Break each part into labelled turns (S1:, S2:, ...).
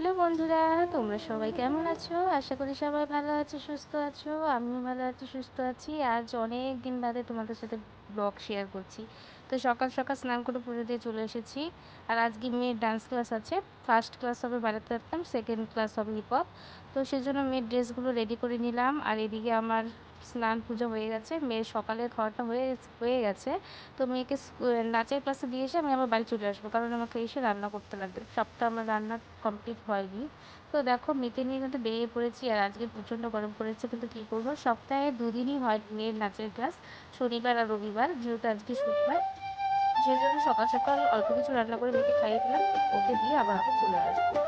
S1: Hello বন্ধুরা, তোমরা সবাই কেমন আছো? আশা করি সবাই ভালো আছো, সুস্থ আছো। আমিও ভালো আছি, সুস্থ আছি। আজ অনেক দিন বাদে তোমাদের সাথে ব্লগ শেয়ার করছি। তো সকাল সকাল স্নান করে পুজো দিয়ে চলে এসেছি। আর আজকে মেয়ের ডান্স ক্লাস আছে। ফার্স্ট ক্লাস হবে ভারতনাট্যম, সেকেন্ড ক্লাস হবে হিপ হপ। তো সেজন্য মেয়ের ড্রেসগুলো রেডি করে নিলাম। আর এদিকে আমার স্নান পুজো হয়ে গেছে, মেয়ের সকালের খাওয়াটা হয়ে গেছে। তো মেয়েকে নাচের ক্লাসে দিয়ে এসে আমি আবার বাড়ি চলে আসবো, কারণ আমাকে এসে রান্না করতে লাগবে। সবটা আমার রান্না কমপ্লিট হয়নি। তো দেখো মেয়েকে নিয়ে কিন্তু বেরিয়ে পড়েছি। আর আজকে প্রচণ্ড গরম পড়েছে, কিন্তু কী করবো, সপ্তাহে দুদিনই হয় মেয়ের নাচের ক্লাস, শনিবার আর রবিবার। যেহেতু আজকে শুক্রবার, সেই জন্য সকাল সকাল অল্প কিছু রান্না করে মেয়েকে খাইয়ে দিলাম, ওকে দিয়ে আবার আমি চলে আসবো।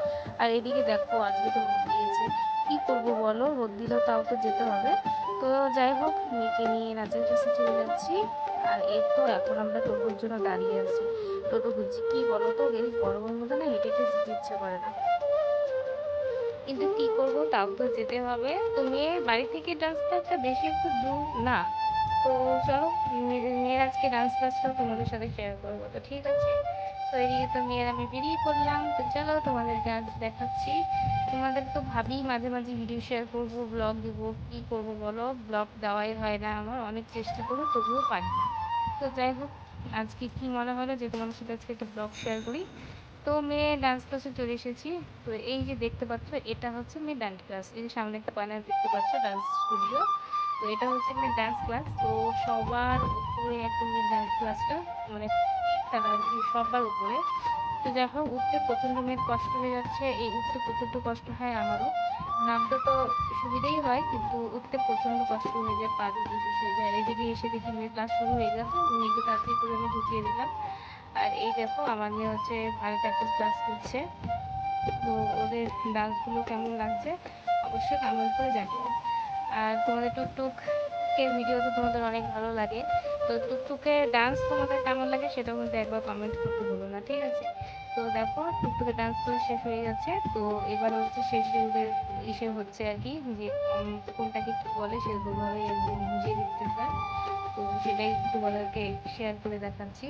S1: আর এদিকে দেখো আজকে তো রোদ দিয়েছে, কী করবো বলো, রোদ দিলেও তাও তো যেতে হবে। তো যাই হোক, মেয়েকে নিয়ে নাচের কাছে চলে যাচ্ছি। আর এই তো এখন আমরা টোটোর জন্য দাঁড়িয়ে আছি, টোটো খুঁজছি। কী বলো তো, এই গরমের মধ্যে না হেঁটে হেঁটে যেতে ইচ্ছে করে না, কিন্তু কী করবো, তাও তো যেতে হবে। তো মেয়ের বাড়ি থেকে ডান্স ক্লাসটা বেশি একটু দূর না। তো চলো, মেয়ের আজকে ডান্স ক্লাসটাও তোমাদের সাথে শেয়ার করবো। তো ঠিক আছে, তো এদিকে তো মেয়ের আমি বেরিয়ে পড়লাম। তো চলো তোমাদেরকে আজ দেখাচ্ছি। তোমাদের তো ভাবি মাঝে মাঝে ভিডিও শেয়ার করবো, ব্লগ দেবো, কী করবো বলো, ব্লগ দেওয়াই হয় না আমার। অনেক চেষ্টা করো, তবুও পারি না। তো যাই হোক, আজকে কী মনে হলো যে তোমাদের সাথে আজকে একটা ব্লগ শেয়ার করি। তো মেয়ে ডান্স ক্লাসে চলে এসেছি। তো এই যে দেখতে পাচ্ছ, এটা হচ্ছে মেয়ে ডান্স ক্লাস। এই যে সামনে একটা ব্যানার দেখতে পাচ্ছ, ডান্স স্টুডিও। তো এটা হচ্ছে মেয়ে ডান্স ক্লাস। তো সবার উপরে একদম মেয়ে ডান্স ক্লাসটা, মানে তারা আর কি সবার উপরে। তো যাই হোক, উঠতে প্রচণ্ড মেয়ের কষ্ট হয়ে যাচ্ছে, এই উঠতে প্রচণ্ড কষ্ট হয় আমারও। নামতে তো সুবিধেই হয়, কিন্তু উঠতে প্রচণ্ড কষ্ট হয়ে যায়, পা দুটো শেষ হয়ে যায়। আর এদিকে এসে দেখি মেয়ের ক্লাস শুরু হয়ে গেছে, মেয়েকে তাড়াতাড়ি করে আমি ঢুকিয়ে দিলাম। আর এই দেখো আমার মেয়ে হচ্ছে ভারতনাট্যম ক্লাস করছে। তো ওদের ডান্সগুলো কেমন লাগছে অবশ্যই কমেন্ট করে জানিও। আর তোমাদের টুকটুকের ভিডিও তো তোমাদের অনেক ভালো লাগে। তো টুকটুকের ডান্স তোমাদের কেমন লাগে সেটাও কিন্তু একবার কমেন্ট করতে ভুলো না, ঠিক আছে? তো দেখো টুকটুকের ডান্স তো শেষ হয়ে গেছে। তো এবার হচ্ছে শেষ ওদের ইসে হচ্ছে আর কি, যে কোনটাকে কী বলে সেরকমভাবে একদম বুঝিয়ে দিতে হয়। তো সেটাই তোমাদেরকে শেয়ার করে দেখাচ্ছি।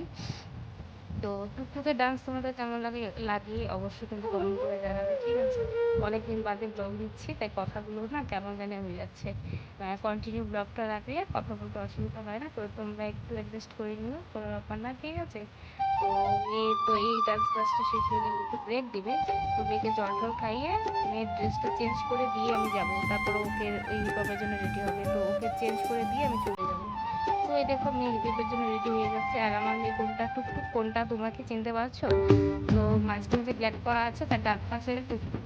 S1: তো টুকটুকের ডান্স তোমাদের কেমন লাগে লাগে অবশ্যই কিন্তু কমেন্ট করে জানাবে, ঠিক আছে? অনেকদিন বাদে ব্লগ দিচ্ছি, তাই কথাগুলো না কেমন জানি হয়ে যাচ্ছে। কন্টিনিউ ব্লগটা রাখলে কথা বলতে অসুবিধা হয় না, তো তোমরা একটু অ্যাডজাস্ট করে নিও, কোনো ব্যাপার না, ঠিক আছে? তো এই ডান্স ক্লাসটা শেষ হলে একটু ব্রেক দিবে। তো মেয়েকে জল টল খাইয়ে মেয়ের ড্রেসটা চেঞ্জ করে দিয়ে আমি যাব, তারপর ওকে ওই হিপহপের জন্য রেডি হবে। তো ওকে চেঞ্জ করে দিয়ে আমি চলে যাবো। তো এই দেখো মেয়ে হিপহপের জন্য রেডি হয়ে যাচ্ছে। আর আমার মেয়ে কোনটা, টুকটুক কোনটা তোমরা কি চিনতে পারছো? তো মাঝখানে যে গ্যাপ করা আছে তার ডান পাশে টুকটুক,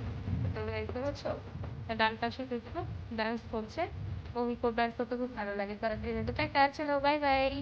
S1: তোমরা দেখতে পাচ্ছ? তার ডান পাশে টুকটুক ডান্স করছে। ও হিপহপ ডান্স করতে খুব ভালো লাগে। তো টাটা, চলো বাই বাই।